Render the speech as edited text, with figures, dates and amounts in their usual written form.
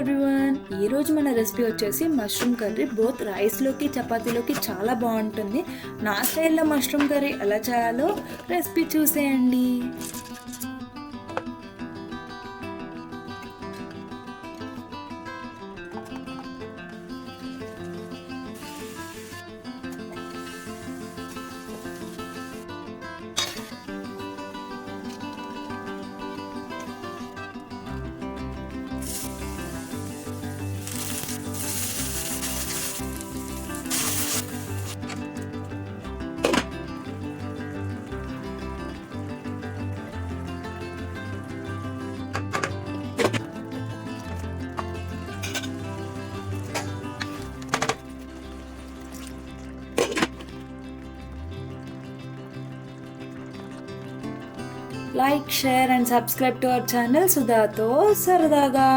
Everyone, ఈరోజు మన recipe వచ్చేసి మష్రూమ్ కర్రీ. బోత్ రైస్లోకి చపాతీలోకి చాలా బాగుంటుంది. నా స్టైల్లో మష్రూమ్ కర్రీ ఎలా చేయాలో రెసిపీ చూసేయండి. Like, share and subscribe to our channel Sudhato Saradaga.